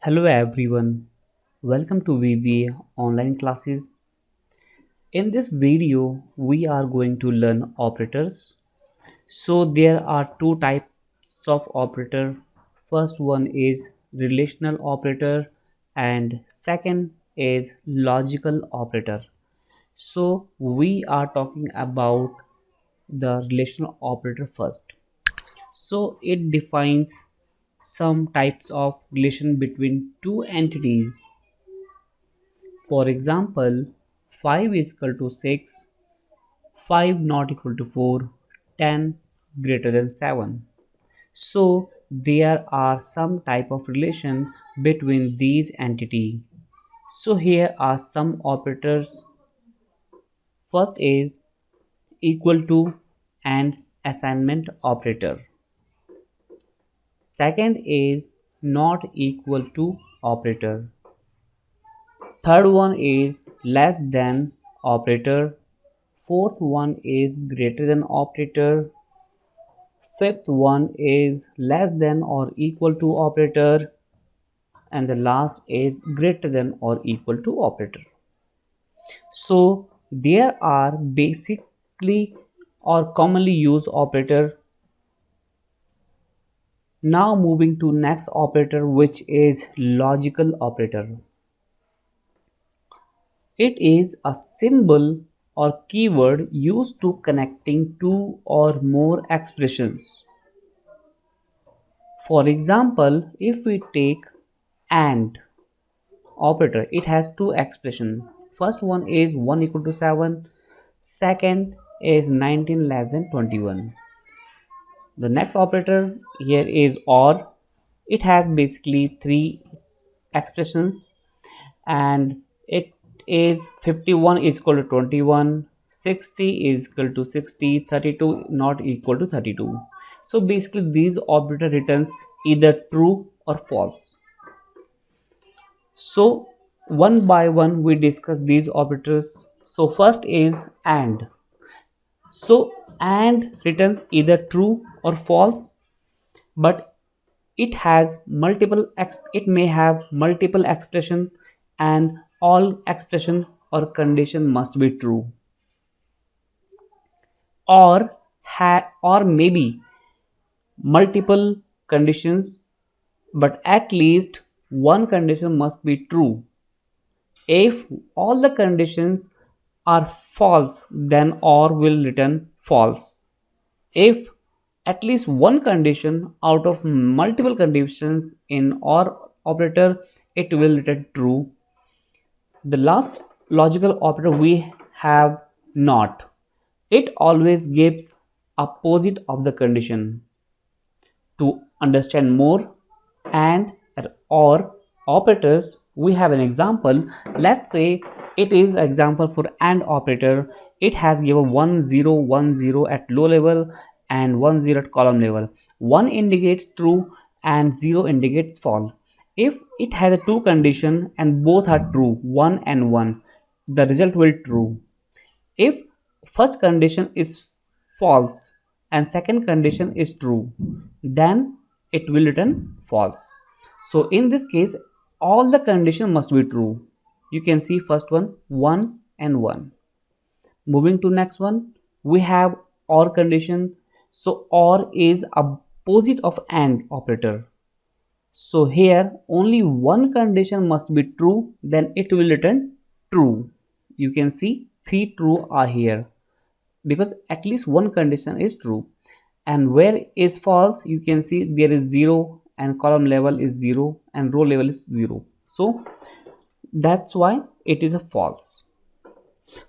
Hello everyone, welcome to VBA online classes. In this video, we are going to learn operators. So there are two types of operator. First one is relational operator and second is logical operator. So we are talking about the relational operator first. So it defines some types of relation between two entities. For example, 5 is equal to 6, 5 not equal to 4, 10 greater than 7. So there are some type of relation between these entity. So here are some operators. First is equal to and assignment operator. Second is not equal to operator. Third one is less than operator. Fourth one is greater than operator. Fifth one is less than or equal to operator. And the last is greater than or equal to operator. So there are basically or commonly used operator. Now moving to next operator, which is logical operator. It is a symbol or keyword used to connecting two or more expressions. For example, if we take AND operator, it has two expressions. First one is 1 equal to 7, second is 19 less than 21. The next operator here is OR. It has basically three expressions and it is 51 is equal to 21, 60 is equal to 60, 32 not equal to 32. So basically these operator returns either true or false. So one by one we discuss these operators. So first is AND. So AND returns either true or false, but it may have multiple expression and all expression or condition must be true, or maybe multiple conditions, but at least one condition must be true. If all the conditions are false, then OR will return false. If at least one condition out of multiple conditions in OR operator, it will return true. The last logical operator we have NOT. It always gives opposite of the condition. To understand more and or operators, we have an example. Let's say it is example for AND operator. It has given 1 0 1 0 at low level and 1 0 at column level. 1 indicates true and 0 indicates false. If it has a two condition and both are true, 1 and 1, the result will true. If first condition is false and second condition is true, then it will return false. So in this case, all the condition must be true. You can see first one 1 and 1. Moving to next one, we have OR condition. So OR is opposite of AND operator. So here only one condition must be true, then it will return true. You can see three true are here because at least one condition is true. And where is false, you can see there is 0 and column level is 0 and row level is 0. So that's why it is a false.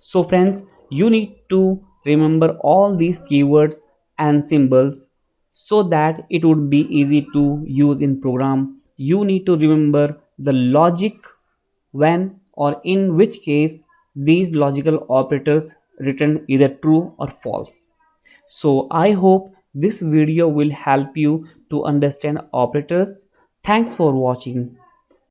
So friends, you need to remember all these keywords and symbols so that it would be easy to use in program. You need to remember the logic when or in which case these logical operators return either true or false. So I hope this video will help you to understand operators. Thanks for watching.